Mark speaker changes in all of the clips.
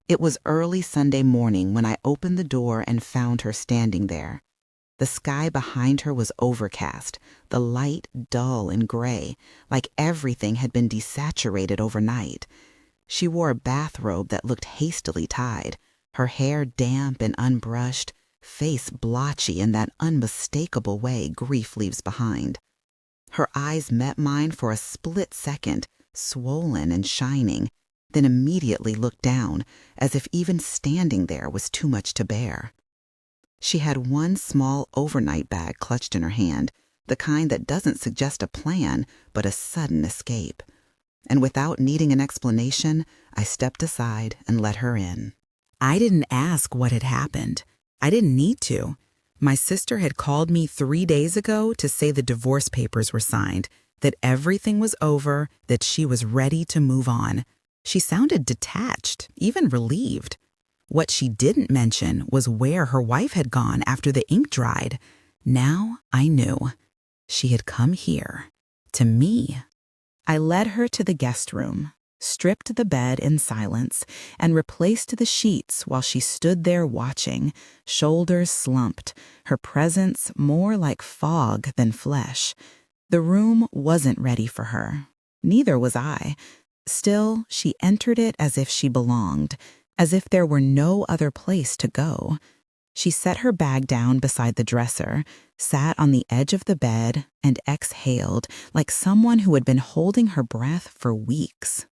Speaker 1: It was early Sunday morning when I opened the door and found her standing there. The sky behind her was overcast, the light dull and gray, like everything had been desaturated overnight. She wore a bathrobe that looked hastily tied, her hair damp and unbrushed, face blotchy in that unmistakable way grief leaves behind. Her eyes met mine for a split second, swollen and shining, then immediately looked down, as if even standing there was too much to bear. She had one small overnight bag clutched in her hand, the kind that doesn't suggest a plan, but a sudden escape. And without needing an explanation, I stepped aside and let her in. I didn't ask what had happened. I didn't need to. My sister had called me 3 days ago to say the divorce papers were signed, that everything was over, that she was ready to move on. She sounded detached, even relieved. What she didn't mention was where her wife had gone after the ink dried. Now I knew. She had come here, to me. I led her to the guest room, stripped the bed in silence, and replaced the sheets while she stood there watching, shoulders slumped, her presence more like fog than flesh. The room wasn't ready for her. Neither was I. Still, she entered it as if she belonged, as if there were no other place to go. She set her bag down beside the dresser, sat on the edge of the bed, and exhaled like someone who had been holding her breath for weeks.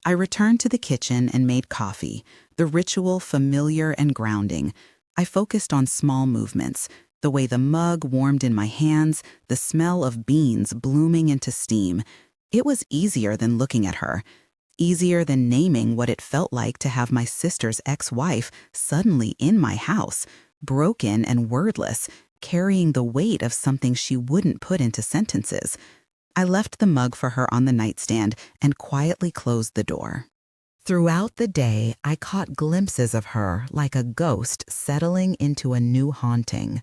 Speaker 1: I returned to the kitchen and made coffee, the ritual familiar and grounding. I focused on small movements, the way the mug warmed in my hands, the smell of beans blooming into steam. It was easier than looking at her. Easier than naming what it felt like to have my sister's ex-wife suddenly in my house, broken and wordless, carrying the weight of something she wouldn't put into sentences. I left the mug for her on the nightstand and quietly closed the door. Throughout the day, I caught glimpses of her like a ghost settling into a new haunting.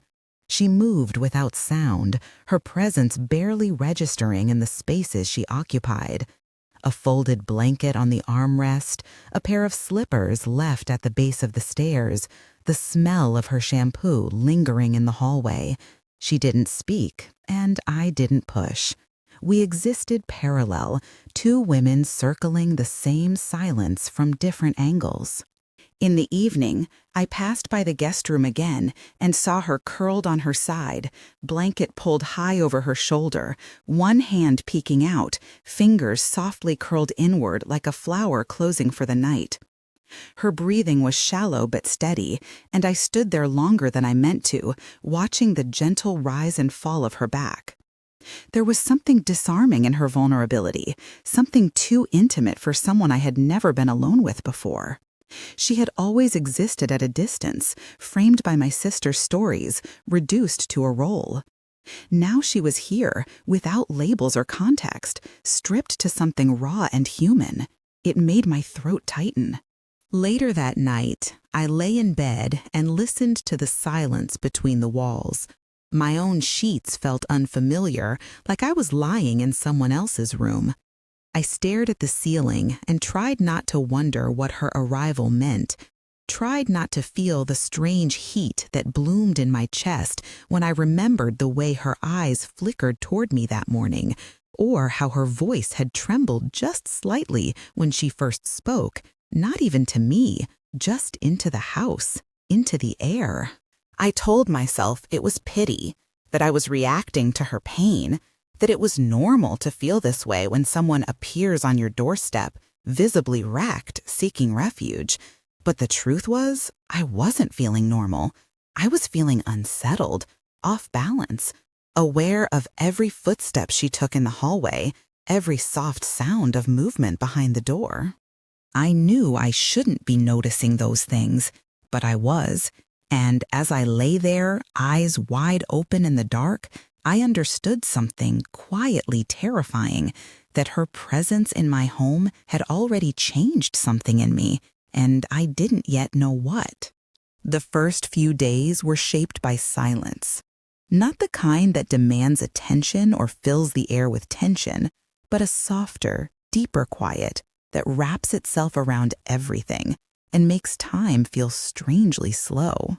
Speaker 1: She moved without sound, her presence barely registering in the spaces she occupied. A folded blanket on the armrest, a pair of slippers left at the base of the stairs, the smell of her shampoo lingering in the hallway. She didn't speak, and I didn't push. We existed parallel, two women circling the same silence from different angles. In the evening, I passed by the guest room again and saw her curled on her side, blanket pulled high over her shoulder, one hand peeking out, fingers softly curled inward like a flower closing for the night. Her breathing was shallow but steady, and I stood there longer than I meant to, watching the gentle rise and fall of her back. There was something disarming in her vulnerability, something too intimate for someone I had never been alone with before. She had always existed at a distance, framed by my sister's stories, reduced to a role. Now she was here, without labels or context, stripped to something raw and human. It made my throat tighten. Later that night, I lay in bed and listened to the silence between the walls. My own sheets felt unfamiliar, like I was lying in someone else's room. I stared at the ceiling and tried not to wonder what her arrival meant, tried not to feel the strange heat that bloomed in my chest when I remembered the way her eyes flickered toward me that morning, or how her voice had trembled just slightly when she first spoke, not even to me, just into the house, into the air. I told myself it was pity, that I was reacting to her pain, that it was normal to feel this way when someone appears on your doorstep, visibly wrecked, seeking refuge. But the truth was, I wasn't feeling normal. I was feeling unsettled, off balance, aware of every footstep she took in the hallway, every soft sound of movement behind the door. I knew I shouldn't be noticing those things, but I was. And as I lay there, eyes wide open in the dark, I understood something quietly terrifying, that her presence in my home had already changed something in me, and I didn't yet know what. The first few days were shaped by silence. Not the kind that demands attention or fills the air with tension, but a softer, deeper quiet that wraps itself around everything, and makes time feel strangely slow.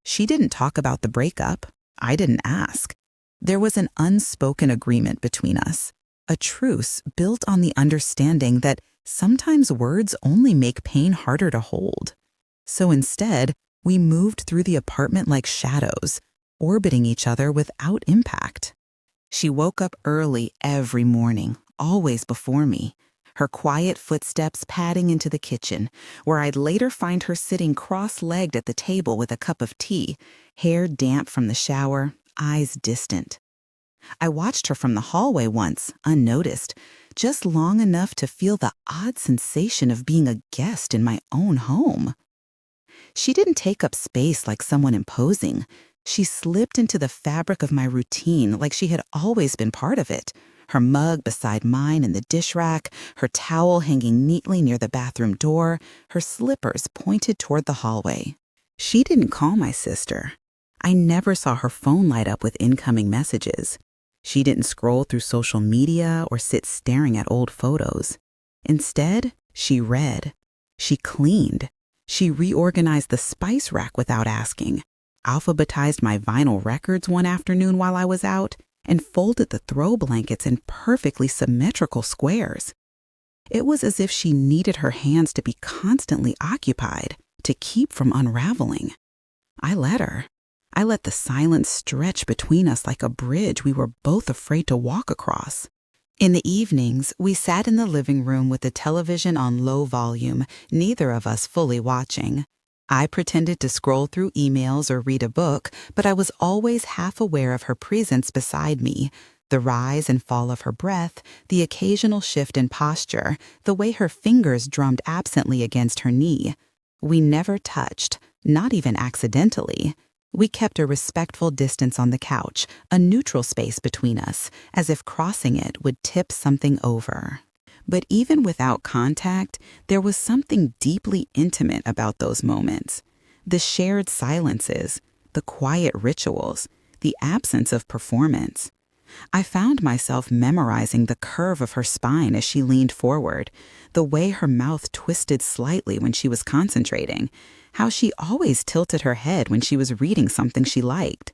Speaker 1: She didn't talk about the breakup. I didn't ask. There was an unspoken agreement between us, a truce built on the understanding that sometimes words only make pain harder to hold. So instead, we moved through the apartment like shadows, orbiting each other without impact. She woke up early every morning, always before me, her quiet footsteps padding into the kitchen, where I'd later find her sitting cross-legged at the table with a cup of tea, hair damp from the shower, eyes distant. I watched her from the hallway once, unnoticed, just long enough to feel the odd sensation of being a guest in my own home. She didn't take up space like someone imposing. She slipped into the fabric of my routine like she had always been part of it. Her mug beside mine in the dish rack, her towel hanging neatly near the bathroom door, her slippers pointed toward the hallway. She didn't call my sister. I never saw her phone light up with incoming messages. She didn't scroll through social media or sit staring at old photos. Instead, she read. She cleaned. She reorganized the spice rack without asking, alphabetized my vinyl records one afternoon while I was out, and folded the throw blankets in perfectly symmetrical squares. It was as if she needed her hands to be constantly occupied, to keep from unraveling. I let her. I let the silence stretch between us like a bridge we were both afraid to walk across. In the evenings, we sat in the living room with the television on low volume, neither of us fully watching. I pretended to scroll through emails or read a book, but I was always half aware of her presence beside me, the rise and fall of her breath, the occasional shift in posture, the way her fingers drummed absently against her knee. We never touched, not even accidentally. We kept a respectful distance on the couch, a neutral space between us, as if crossing it would tip something over. But even without contact, there was something deeply intimate about those moments. The shared silences, the quiet rituals, the absence of performance. I found myself memorizing the curve of her spine as she leaned forward, the way her mouth twisted slightly when she was concentrating, how she always tilted her head when she was reading something she liked.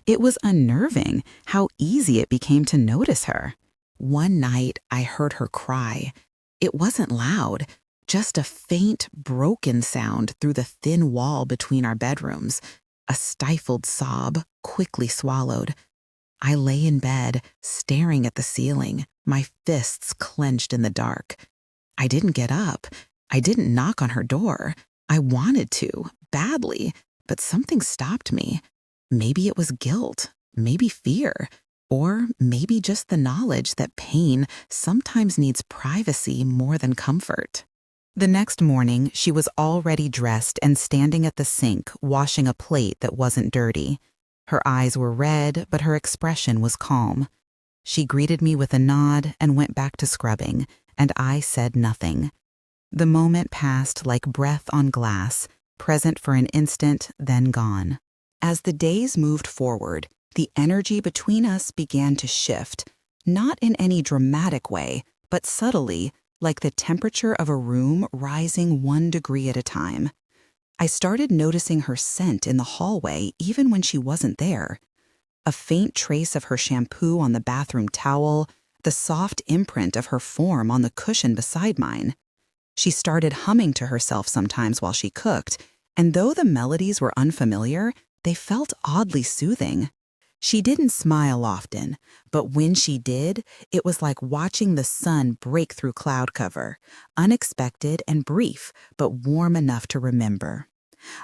Speaker 1: It was unnerving how easy it became to notice her. One night, I heard her cry. It wasn't loud, just a faint, broken sound through the thin wall between our bedrooms, a stifled sob, quickly swallowed. I lay in bed, staring at the ceiling, my fists clenched in the dark. I didn't get up. I didn't knock on her door. I wanted to, badly, but something stopped me. Maybe it was guilt, maybe fear, or maybe just the knowledge that pain sometimes needs privacy more than comfort. The next morning, she was already dressed and standing at the sink, washing a plate that wasn't dirty. Her eyes were red, but her expression was calm. She greeted me with a nod and went back to scrubbing, and I said nothing. The moment passed like breath on glass, present for an instant, then gone. As the days moved forward, the energy between us began to shift, not in any dramatic way, but subtly, like the temperature of a room rising 1 degree at a time. I started noticing her scent in the hallway even when she wasn't there. A faint trace of her shampoo on the bathroom towel, the soft imprint of her form on the cushion beside mine. She started humming to herself sometimes while she cooked, and though the melodies were unfamiliar, they felt oddly soothing. She didn't smile often, but when she did, it was like watching the sun break through cloud cover, unexpected and brief, but warm enough to remember.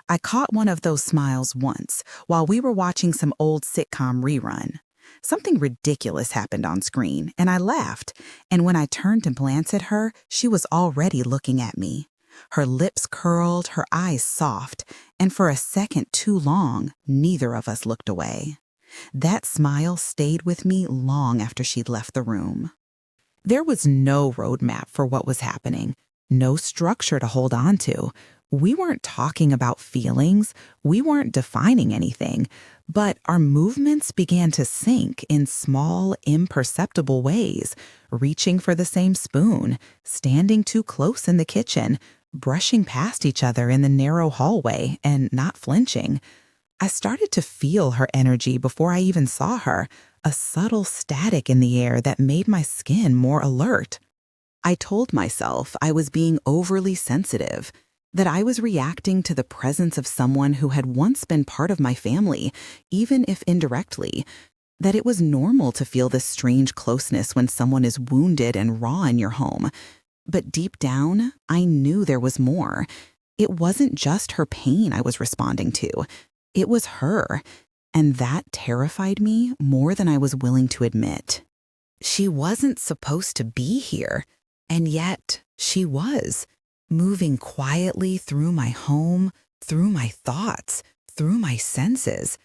Speaker 1: I caught one of those smiles once while we were watching some old sitcom rerun. Something ridiculous happened on screen, and I laughed, and when I turned to glance at her, she was already looking at me. Her lips curled, her eyes soft, and for a second too long, neither of us looked away. That smile stayed with me long after she'd left the room. There was no roadmap for what was happening, no structure to hold on to. We weren't talking about feelings, we weren't defining anything, but our movements began to sync in small, imperceptible ways, reaching for the same spoon, standing too close in the kitchen, brushing past each other in the narrow hallway and not flinching. I started to feel her energy before I even saw her, a subtle static in the air that made my skin more alert. I told myself I was being overly sensitive, that I was reacting to the presence of someone who had once been part of my family, even if indirectly, that it was normal to feel this strange closeness when someone is wounded and raw in your home. But deep down, I knew there was more. It wasn't just her pain I was responding to. It was her, and that terrified me more than I was willing to admit. She wasn't supposed to be here, and yet she was, moving quietly through my home, through my thoughts, through my senses.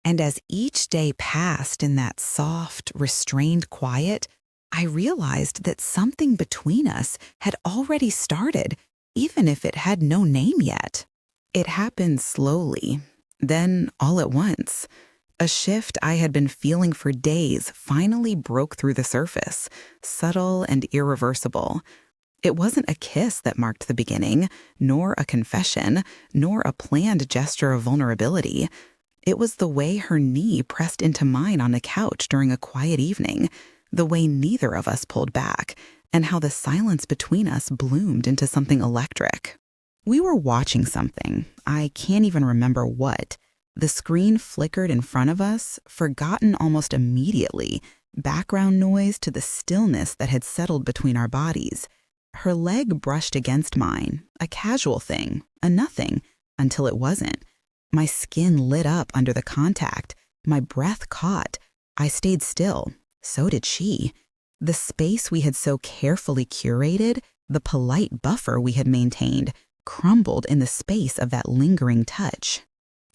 Speaker 1: And as each day passed in that soft, restrained quiet, I realized that something between us had already started, even if it had no name yet. It happened slowly, then all at once. A shift I had been feeling for days finally broke through the surface, subtle and irreversible. It wasn't a kiss that marked the beginning, nor a confession, nor a planned gesture of vulnerability. It was the way her knee pressed into mine on a couch during a quiet evening, the way neither of us pulled back, and how the silence between us bloomed into something electric. We were watching something. I can't even remember what. The screen flickered in front of us, forgotten almost immediately, background noise to the stillness that had settled between our bodies. Her leg brushed against mine, a casual thing, a nothing, until it wasn't. My skin lit up under the contact. My breath caught. I stayed still. So did she. The space we had so carefully curated, the polite buffer we had maintained, crumbled in the space of that lingering touch.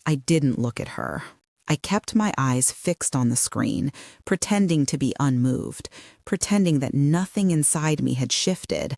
Speaker 1: I didn't look at her. I kept my eyes fixed on the screen, pretending to be unmoved, pretending that nothing inside me had shifted.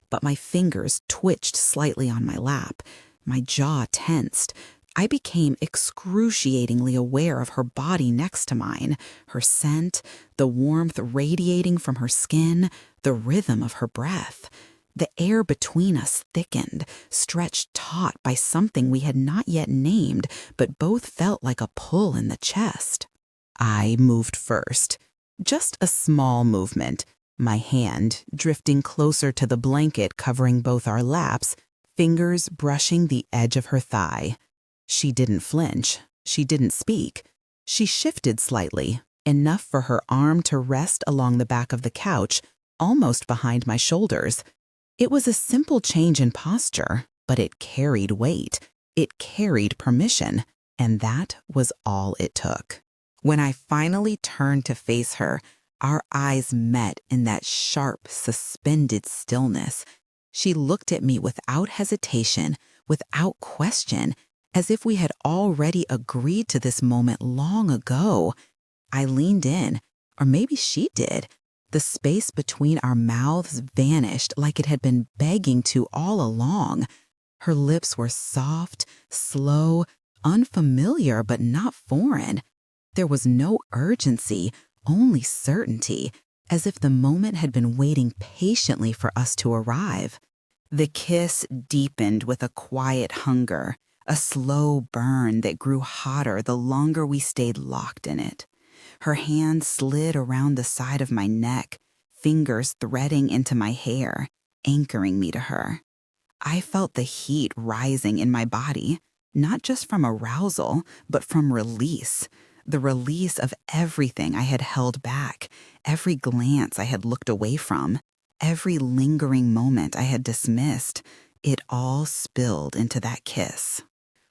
Speaker 1: But my fingers twitched slightly on my lap. My jaw tensed. I became excruciatingly aware of her body next to mine, her scent, the warmth radiating from her skin, the rhythm of her breath. The air between us thickened, stretched taut by something we had not yet named, but both felt like a pull in the chest. I moved first. Just a small movement, my hand drifting closer to the blanket covering both our laps, fingers brushing the edge of her thigh. She didn't flinch. She didn't speak. She shifted slightly, enough for her arm to rest along the back of the couch, almost behind my shoulders. It was a simple change in posture, but it carried weight. It carried permission, and that was all it took. When I finally turned to face her, our eyes met in that sharp, suspended stillness. She looked at me without hesitation, without question, as if we had already agreed to this moment long ago. I leaned in, or maybe she did. The space between our mouths vanished like it had been begging to all along. Her lips were soft, slow, unfamiliar but not foreign. There was no urgency, only certainty, as if the moment had been waiting patiently for us to arrive. The kiss deepened with a quiet hunger, a slow burn that grew hotter the longer we stayed locked in it. Her hand slid around the side of my neck, fingers threading into my hair, anchoring me to her. I felt the heat rising in my body, not just from arousal, but from release. The release of everything I had held back, every glance I had looked away from, every lingering moment I had dismissed. It all spilled into that kiss.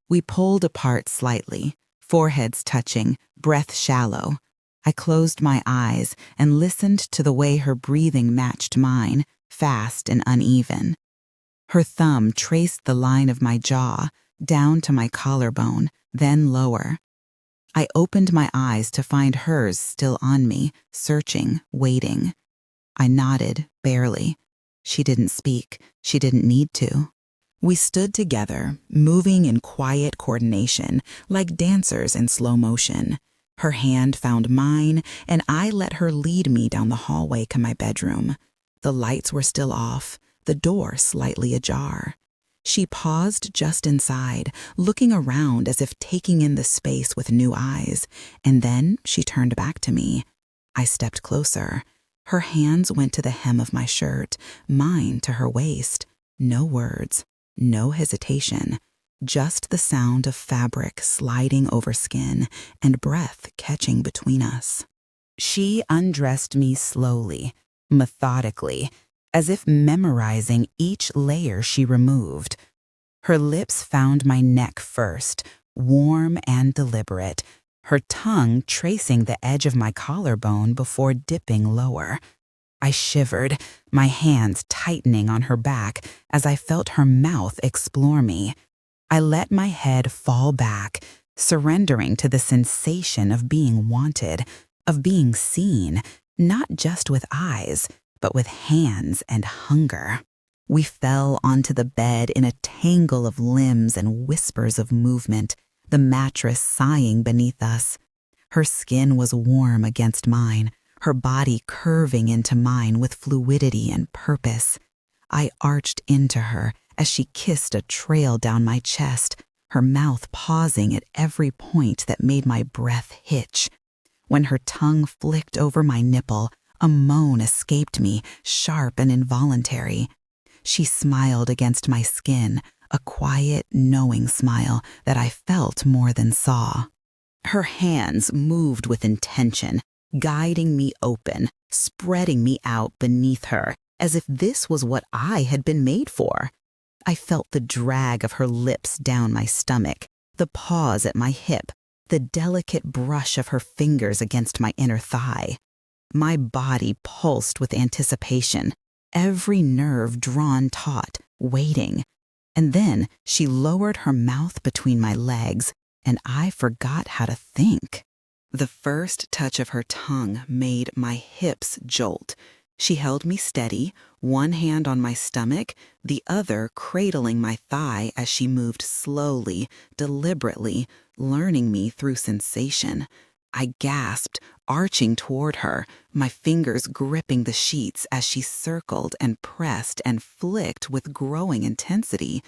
Speaker 1: We pulled apart slightly, foreheads touching, breath shallow. I closed my eyes and listened to the way her breathing matched mine, fast and uneven. Her thumb traced the line of my jaw, down to my collarbone, then lower. I opened my eyes to find hers still on me, searching, waiting. I nodded, barely. She didn't speak. She didn't need to. We stood together, moving in quiet coordination, like dancers in slow motion. Her hand found mine, and I let her lead me down the hallway to my bedroom. The lights were still off, the door slightly ajar. She paused just inside, looking around as if taking in the space with new eyes, and then she turned back to me. I stepped closer. Her hands went to the hem of my shirt, mine to her waist. No words, no hesitation, just the sound of fabric sliding over skin and breath catching between us. She undressed me slowly, methodically, as if memorizing each layer she removed. Her lips found my neck first, warm and deliberate, her tongue tracing the edge of my collarbone before dipping lower. I shivered, my hands tightening on her back as I felt her mouth explore me. I let my head fall back, surrendering to the sensation of being wanted, of being seen, not just with eyes, but with hands and hunger. We fell onto the bed in a tangle of limbs and whispers of movement, the mattress sighing beneath us. Her skin was warm against mine, her body curving into mine with fluidity and purpose. I arched into her as she kissed a trail down my chest, her mouth pausing at every point that made my breath hitch. When her tongue flicked over my nipple, a moan escaped me, sharp and involuntary. She smiled against my skin, a quiet, knowing smile that I felt more than saw. Her hands moved with intention, guiding me open, spreading me out beneath her, as if this was what I had been made for. I felt the drag of her lips down my stomach, the pause at my hip, the delicate brush of her fingers against my inner thigh. My body pulsed with anticipation, every nerve drawn taut, waiting. And then she lowered her mouth between my legs, and I forgot how to think. The first touch of her tongue made my hips jolt. She held me steady, one hand on my stomach, the other cradling my thigh as she moved slowly, deliberately, learning me through sensation. I gasped, arching toward her, my fingers gripping the sheets as she circled and pressed and flicked with growing intensity.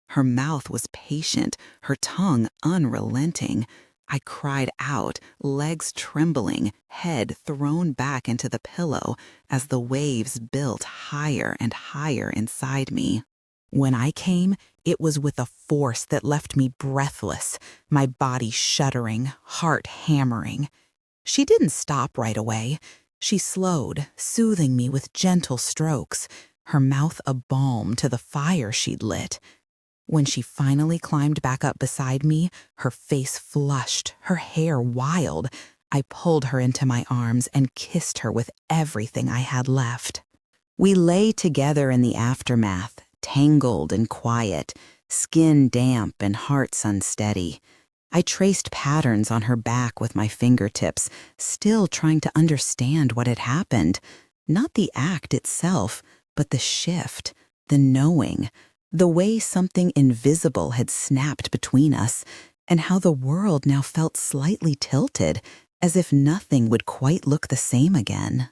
Speaker 1: Her mouth was patient, her tongue unrelenting. I cried out, legs trembling, head thrown back into the pillow as the waves built higher and higher inside me. When I came, it was with a force that left me breathless, my body shuddering, heart hammering. She didn't stop right away. She slowed, soothing me with gentle strokes, her mouth a balm to the fire she'd lit. When she finally climbed back up beside me, her face flushed, her hair wild, I pulled her into my arms and kissed her with everything I had left. We lay together in the aftermath, tangled and quiet, skin damp and hearts unsteady. I traced patterns on her back with my fingertips, still trying to understand what had happened. Not the act itself, but the shift, the knowing, the way something invisible had snapped between us, and how the world now felt slightly tilted, as if nothing would quite look the same again.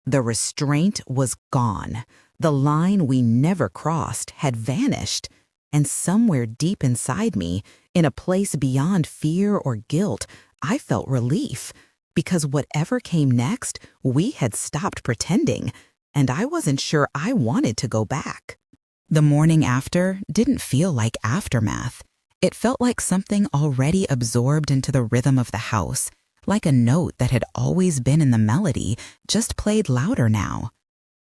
Speaker 1: The restraint was gone. The line we never crossed had vanished, and somewhere deep inside me, in a place beyond fear or guilt, I felt relief, because whatever came next, we had stopped pretending, and I wasn't sure I wanted to go back. The morning after didn't feel like aftermath. It felt like something already absorbed into the rhythm of the house, like a note that had always been in the melody, just played louder now.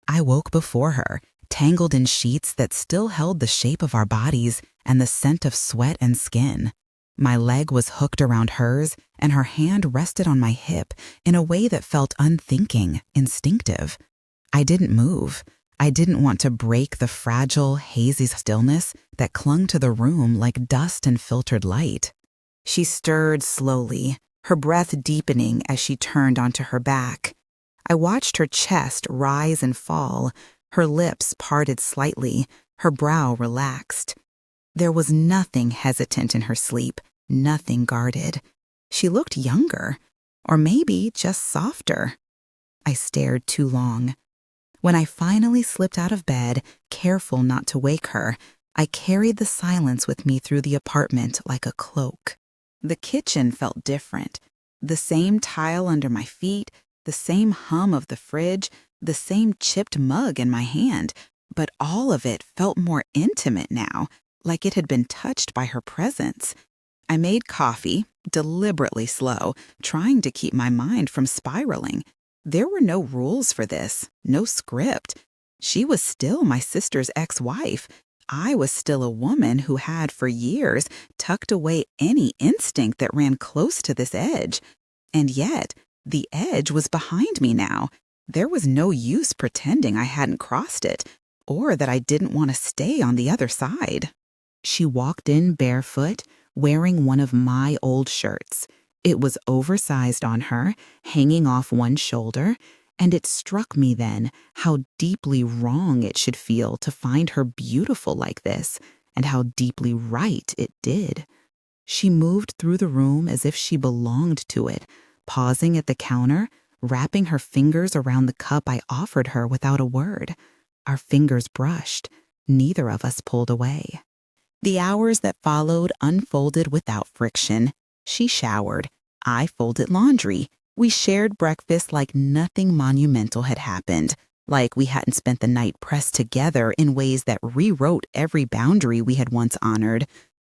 Speaker 1: I woke before her, tangled in sheets that still held the shape of our bodies and the scent of sweat and skin. My leg was hooked around hers, and her hand rested on my hip in a way that felt unthinking, instinctive. I didn't move. I didn't want to break the fragile, hazy stillness that clung to the room like dust and filtered light. She stirred slowly, her breath deepening as she turned onto her back. I watched her chest rise and fall, her lips parted slightly, her brow relaxed. There was nothing hesitant in her sleep, nothing guarded. She looked younger, or maybe just softer. I stared too long. When I finally slipped out of bed, careful not to wake her, I carried the silence with me through the apartment like a cloak. The kitchen felt different. The same tile under my feet, the same hum of the fridge, the same chipped mug in my hand, but all of it felt more intimate now, like it had been touched by her presence. I made coffee, deliberately slow, trying to keep my mind from spiraling. There were no rules for this, no script. She was still my sister's ex-wife. I was still a woman who had, for years, tucked away any instinct that ran close to this edge. And yet, the edge was behind me now. There was no use pretending I hadn't crossed it, or that I didn't want to stay on the other side. She walked in barefoot, wearing one of my old shirts. It was oversized on her, hanging off one shoulder, and it struck me then how deeply wrong it should feel to find her beautiful like this, and how deeply right it did. She moved through the room as if she belonged to it, pausing at the counter, wrapping her fingers around the cup I offered her without a word. Our fingers brushed. Neither of us pulled away. The hours that followed unfolded without friction. She showered. I folded laundry. We shared breakfast like nothing monumental had happened, like we hadn't spent the night pressed together in ways that rewrote every boundary we had once honored.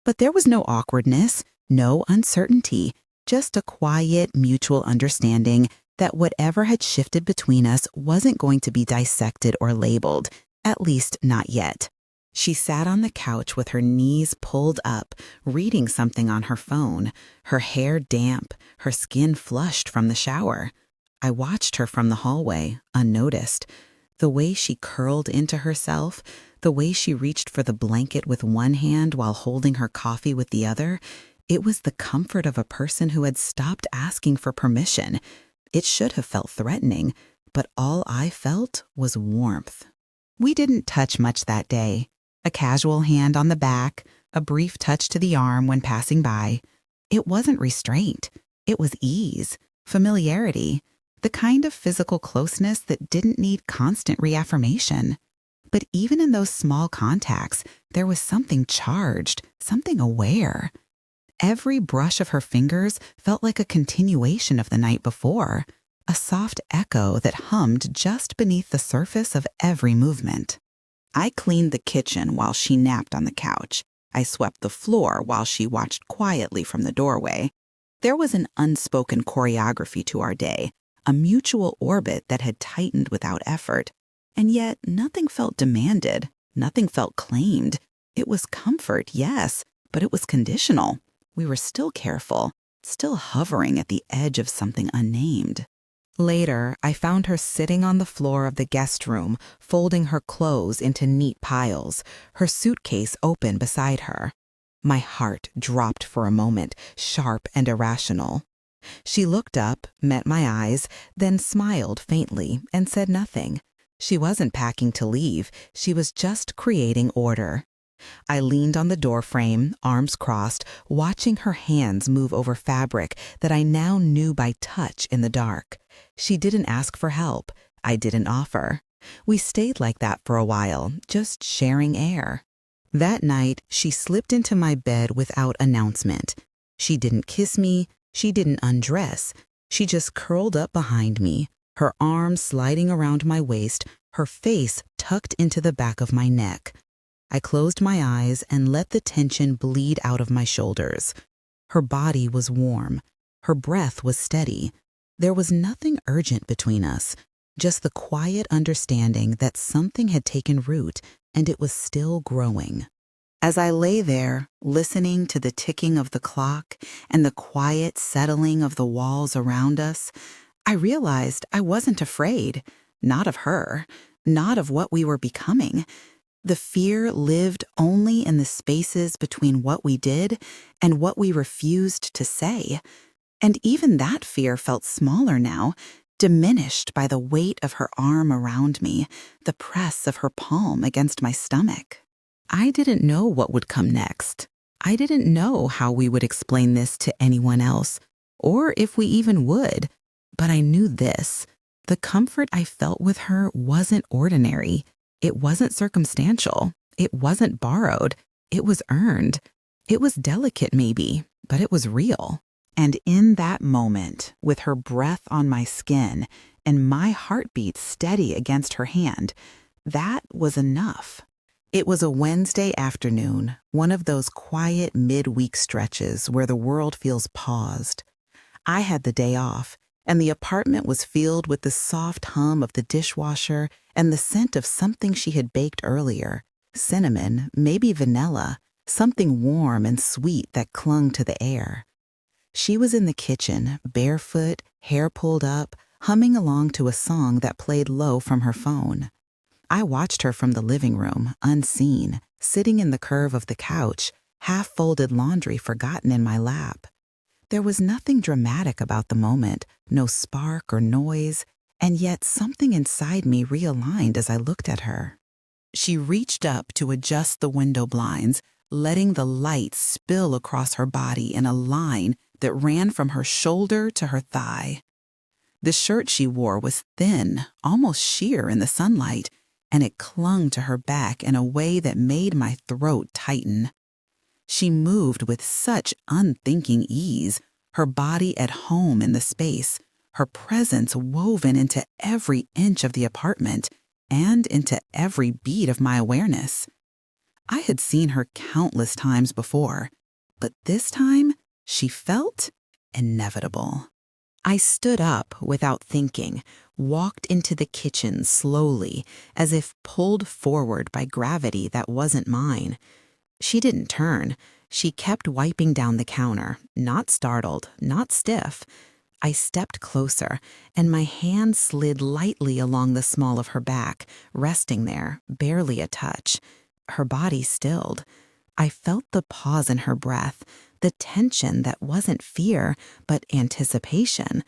Speaker 1: But there was no awkwardness, no uncertainty, just a quiet, mutual understanding that whatever had shifted between us wasn't going to be dissected or labeled, at least not yet. She sat on the couch with her knees pulled up, reading something on her phone, her hair damp, her skin flushed from the shower. I watched her from the hallway, unnoticed. The way she curled into herself, the way she reached for the blanket with one hand while holding her coffee with the other, it was the comfort of a person who had stopped asking for permission. It should have felt threatening, but all I felt was warmth. We didn't touch much that day. A casual hand on the back, a brief touch to the arm when passing by. It wasn't restraint. It was ease, familiarity, the kind of physical closeness that didn't need constant reaffirmation. But even in those small contacts, there was something charged, something aware. Every brush of her fingers felt like a continuation of the night before, a soft echo that hummed just beneath the surface of every movement. I cleaned the kitchen while she napped on the couch. I swept the floor while she watched quietly from the doorway. There was an unspoken choreography to our day, a mutual orbit that had tightened without effort. And yet nothing felt demanded, nothing felt claimed. It was comfort, yes, but it was conditional. We were still careful, still hovering at the edge of something unnamed. Later, I found her sitting on the floor of the guest room, folding her clothes into neat piles, her suitcase open beside her. My heart dropped for a moment, sharp and irrational. She looked up, met my eyes, then smiled faintly and said nothing. She wasn't packing to leave, she was just creating order. I leaned on the doorframe, arms crossed, watching her hands move over fabric that I now knew by touch in the dark. She didn't ask for help. I didn't offer. We stayed like that for a while, just sharing air. That night, she slipped into my bed without announcement. She didn't kiss me. She didn't undress. She just curled up behind me, her arms sliding around my waist, her face tucked into the back of my neck. I closed my eyes and let the tension bleed out of my shoulders. Her body was warm. Her breath was steady. There was nothing urgent between us, just the quiet understanding that something had taken root and it was still growing. As I lay there, listening to the ticking of the clock and the quiet settling of the walls around us, I realized I wasn't afraid, not of her, not of what we were becoming. The fear lived only in the spaces between what we did and what we refused to say. And even that fear felt smaller now, diminished by the weight of her arm around me, the press of her palm against my stomach. I didn't know what would come next. I didn't know how we would explain this to anyone else, or if we even would. But I knew this. The comfort I felt with her wasn't ordinary. It wasn't circumstantial. It wasn't borrowed. It was earned. It was delicate, maybe, but it was real. And in that moment, with her breath on my skin and my heartbeat steady against her hand, that was enough. It was a Wednesday afternoon, one of those quiet midweek stretches where the world feels paused. I had the day off, and the apartment was filled with the soft hum of the dishwasher and the scent of something she had baked earlier, cinnamon, maybe vanilla, something warm and sweet that clung to the air. She was in the kitchen, barefoot, hair pulled up, humming along to a song that played low from her phone. I watched her from the living room, unseen, sitting in the curve of the couch, half-folded laundry forgotten in my lap. There was nothing dramatic about the moment, no spark or noise, and yet something inside me realigned as I looked at her. She reached up to adjust the window blinds, letting the light spill across her body in a line that ran from her shoulder to her thigh. The shirt she wore was thin, almost sheer in the sunlight, and it clung to her back in a way that made my throat tighten. She moved with such unthinking ease, her body at home in the space, her presence woven into every inch of the apartment and into every beat of my awareness. I had seen her countless times before, but this time she felt inevitable. I stood up without thinking, walked into the kitchen slowly, as if pulled forward by gravity that wasn't mine. She didn't turn. She kept wiping down the counter, not startled, not stiff. I stepped closer, and my hand slid lightly along the small of her back, resting there, barely a touch. Her body stilled. I felt the pause in her breath, the tension that wasn't fear, but anticipation.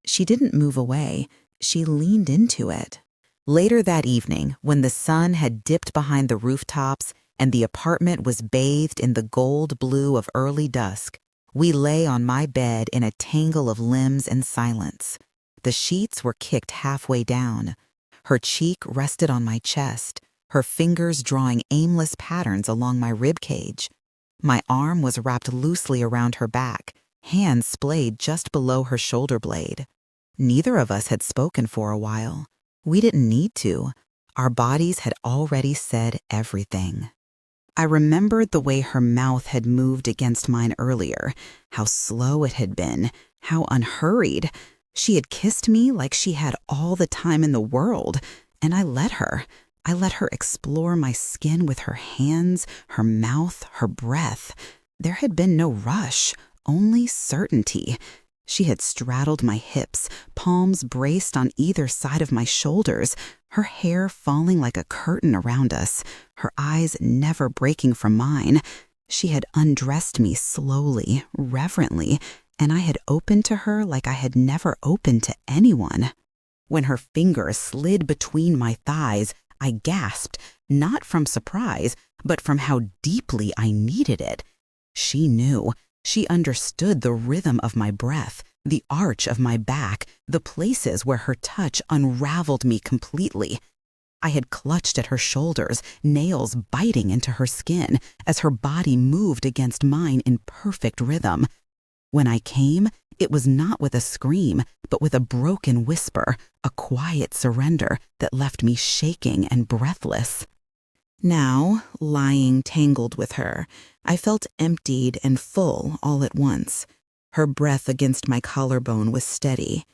Speaker 1: She didn't move away. She leaned into it. Later that evening, when the sun had dipped behind the rooftops and the apartment was bathed in the gold blue of early dusk, we lay on my bed in a tangle of limbs and silence. The sheets were kicked halfway down. Her cheek rested on my chest, her fingers drawing aimless patterns along my rib cage. My arm was wrapped loosely around her back, hands splayed just below her shoulder blade. Neither of us had spoken for a while. We didn't need to. Our bodies had already said everything. I remembered the way her mouth had moved against mine earlier, how slow it had been, how unhurried. She had kissed me like she had all the time in the world, and I let her. I let her explore my skin with her hands, her mouth, her breath. There had been no rush, only certainty. She had straddled my hips, palms braced on either side of my shoulders, her hair falling like a curtain around us, her eyes never breaking from mine. She had undressed me slowly, reverently, and I had opened to her like I had never opened to anyone. When her fingers slid between my thighs, I gasped, not from surprise, but from how deeply I needed it. She knew. She understood the rhythm of my breath, the arch of my back, the places where her touch unraveled me completely. I had clutched at her shoulders, nails biting into her skin, as her body moved against mine in perfect rhythm. When I came, it was not with a scream, but with a broken whisper, a quiet surrender that left me shaking and breathless. Now, lying tangled with her, I felt emptied and full all at once. Her breath against my collarbone was steady.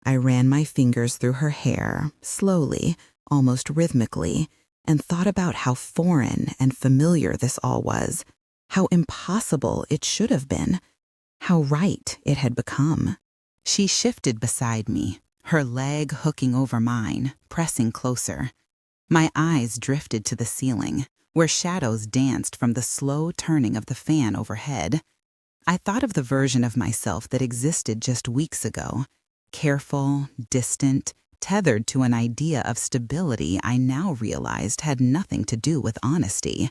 Speaker 1: I ran my fingers through her hair, slowly, almost rhythmically, and thought about how foreign and familiar this all was, how impossible it should have been, how right it had become. She shifted beside me, her leg hooking over mine, pressing closer. My eyes drifted to the ceiling, where shadows danced from the slow turning of the fan overhead. I thought of the version of myself that existed just weeks ago, careful, distant, tethered to an idea of stability I now realized had nothing to do with honesty.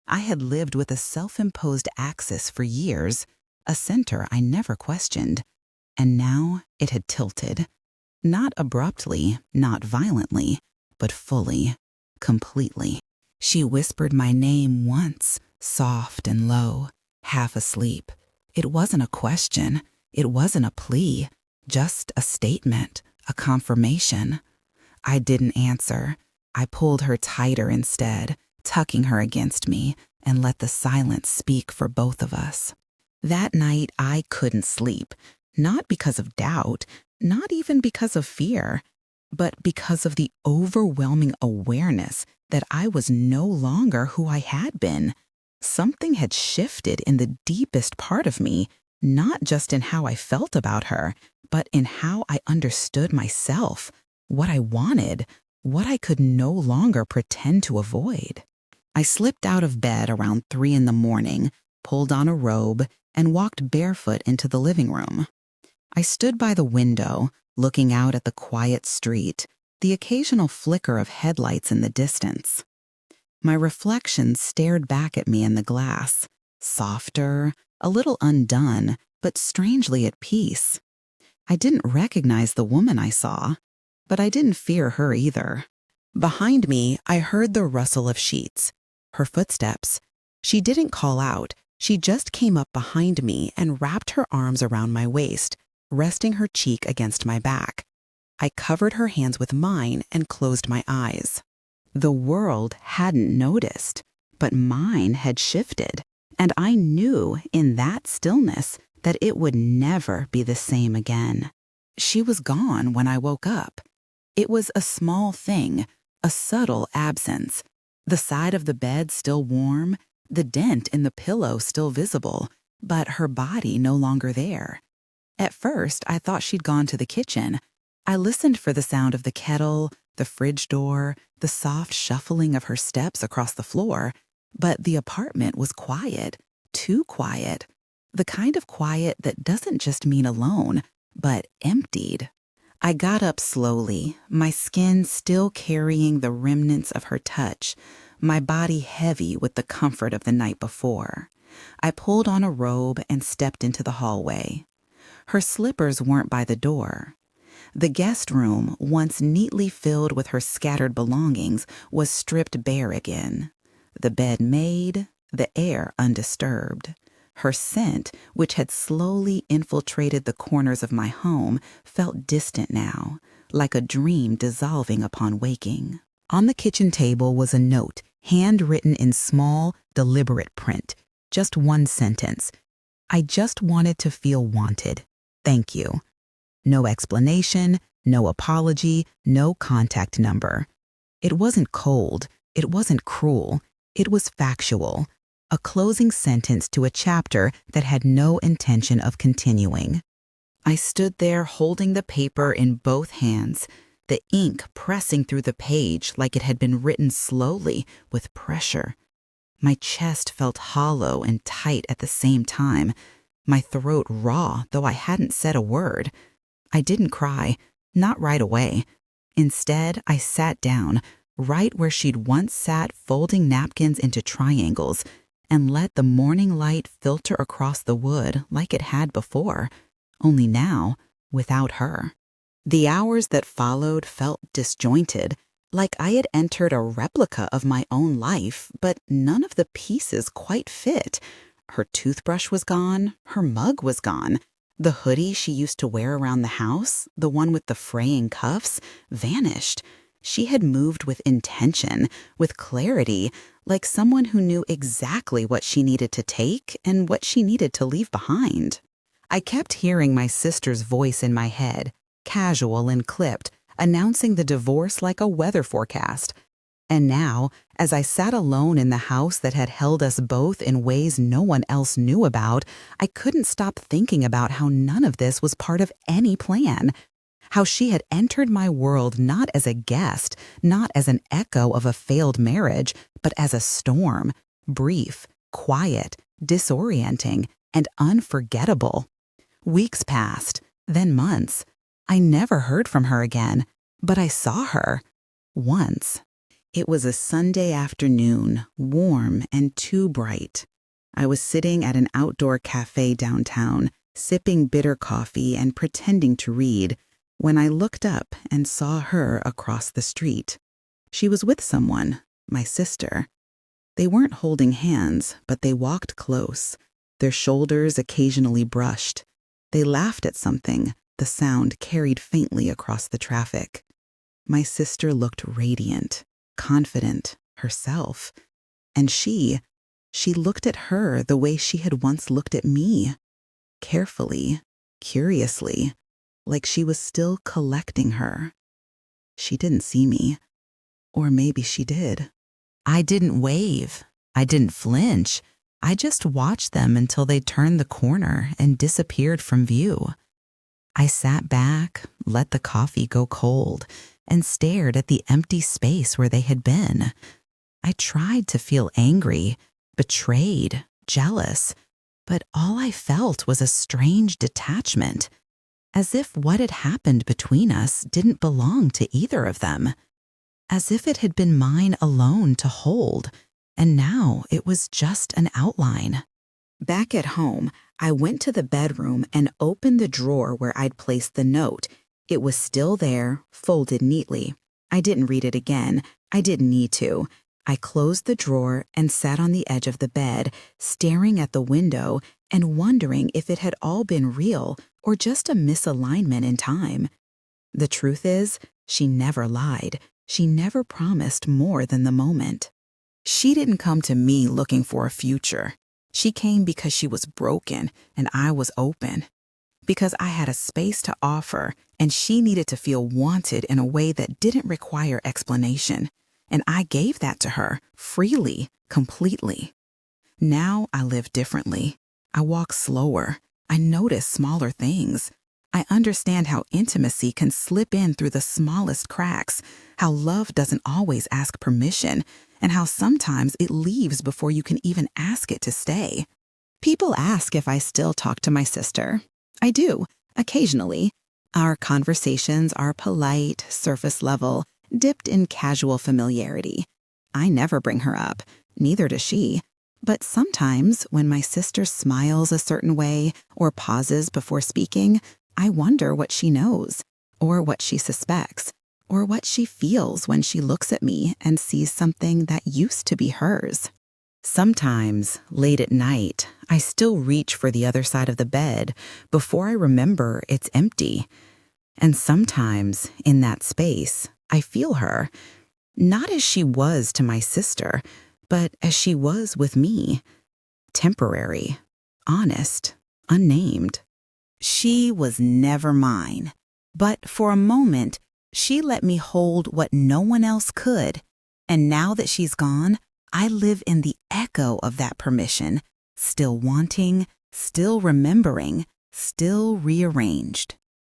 Speaker 1: I had lived with a self-imposed axis for years, a center I never questioned, and now it had tilted. Not abruptly, not violently, but fully, completely. She whispered my name once, soft and low, half asleep. It wasn't a question. It wasn't a plea. Just a statement, a confirmation. I didn't answer. I pulled her tighter instead, tucking her against me, and let the silence speak for both of us. That night, I couldn't sleep, not because of doubt, not even because of fear, but because of the overwhelming awareness that I was no longer who I had been. Something had shifted in the deepest part of me, not just in how I felt about her, but in how I understood myself, what I wanted, what I could no longer pretend to avoid. I slipped out of bed around 3 a.m, pulled on a robe, and walked barefoot into the living room. I stood by the window, looking out at the quiet street, the occasional flicker of headlights in the distance. My reflection stared back at me in the glass, softer, a little undone, but strangely at peace. I didn't recognize the woman I saw, but I didn't fear her either. Behind me, I heard the rustle of sheets, her footsteps. She didn't call out. She just came up behind me and wrapped her arms around my waist, resting her cheek against my back. I covered her hands with mine and closed my eyes. The world hadn't noticed, but mine had shifted, and I knew in that stillness that it would never be the same again. She was gone when I woke up. It was a small thing, a subtle absence. The side of the bed still warm, the dent in the pillow still visible, but her body no longer there. At first, I thought she'd gone to the kitchen. I listened for the sound of the kettle, the fridge door, the soft shuffling of her steps across the floor, but the apartment was quiet, too quiet. The kind of quiet that doesn't just mean alone, but emptied. I got up slowly, my skin still carrying the remnants of her touch, my body heavy with the comfort of the night before. I pulled on a robe and stepped into the hallway. Her slippers weren't by the door. The guest room, once neatly filled with her scattered belongings, was stripped bare again. The bed made, the air undisturbed. Her scent, which had slowly infiltrated the corners of my home, felt distant now, like a dream dissolving upon waking. On the kitchen table was a note, handwritten in small, deliberate print. Just one sentence. I just wanted to feel wanted. Thank you. No explanation, no apology, no contact number. It wasn't cold. It wasn't cruel. It was factual. A closing sentence to a chapter that had no intention of continuing. I stood there holding the paper in both hands, the ink pressing through the page like it had been written slowly with pressure. My chest felt hollow and tight at the same time, my throat raw, though I hadn't said a word. I didn't cry, not right away. Instead, I sat down, right where she'd once sat folding napkins into triangles, and let the morning light filter across the wood like it had before, only now without her. The hours that followed felt disjointed, like I had entered a replica of my own life, but none of the pieces quite fit. Her toothbrush was gone, her mug was gone. The hoodie she used to wear around the house, the one with the fraying cuffs, vanished. She had moved with intention, with clarity, like someone who knew exactly what she needed to take and what she needed to leave behind. I kept hearing my sister's voice in my head, casual and clipped, announcing the divorce like a weather forecast. And now, as I sat alone in the house that had held us both in ways no one else knew about, I couldn't stop thinking about how none of this was part of any plan. How she had entered my world not as a guest, not as an echo of a failed marriage, but as a storm, brief, quiet, disorienting, and unforgettable. Weeks passed, then months. I never heard from her again, but I saw her. Once. It was a Sunday afternoon, warm and too bright. I was sitting at an outdoor cafe downtown, sipping bitter coffee and pretending to read, when I looked up and saw her across the street. She was with someone, my sister. They weren't holding hands, but they walked close. Their shoulders occasionally brushed. They laughed at something. The sound carried faintly across the traffic. My sister looked radiant, confident, herself. And she looked at her the way she had once looked at me. Carefully, curiously, like she was still collecting her. She didn't see me. Or maybe she did. I didn't wave. I didn't flinch. I just watched them until they turned the corner and disappeared from view. I sat back, let the coffee go cold, and stared at the empty space where they had been. I tried to feel angry, betrayed, jealous, but all I felt was a strange detachment, as if what had happened between us didn't belong to either of them. As if it had been mine alone to hold, and now it was just an outline. Back at home, I went to the bedroom and opened the drawer where I'd placed the note. It was still there, folded neatly. I didn't read it again. I didn't need to. I closed the drawer and sat on the edge of the bed, staring at the window and wondering if it had all been real or just a misalignment in time. The truth is, she never lied. She never promised more than the moment. She didn't come to me looking for a future. She came because she was broken and I was open. Because I had a space to offer and she needed to feel wanted in a way that didn't require explanation. And I gave that to her, freely, completely. Now I live differently. I walk slower. I notice smaller things. I understand how intimacy can slip in through the smallest cracks, how love doesn't always ask permission, and how sometimes it leaves before you can even ask it to stay. People ask if I still talk to my sister. I do, occasionally. Our conversations are polite, surface level, dipped in casual familiarity. I never bring her up, neither does she. But sometimes, when my sister smiles a certain way or pauses before speaking, I wonder what she knows, or what she suspects, or what she feels when she looks at me and sees something that used to be hers. Sometimes, late at night, I still reach for the other side of the bed before I remember it's empty. And sometimes, in that space, I feel her, not as she was to my sister, but as she was with me. Temporary, honest, unnamed. She was never mine, but for a moment, she let me hold what no one else could. And now that she's gone, I live in the echo of that permission, still wanting, still remembering, still rearranged.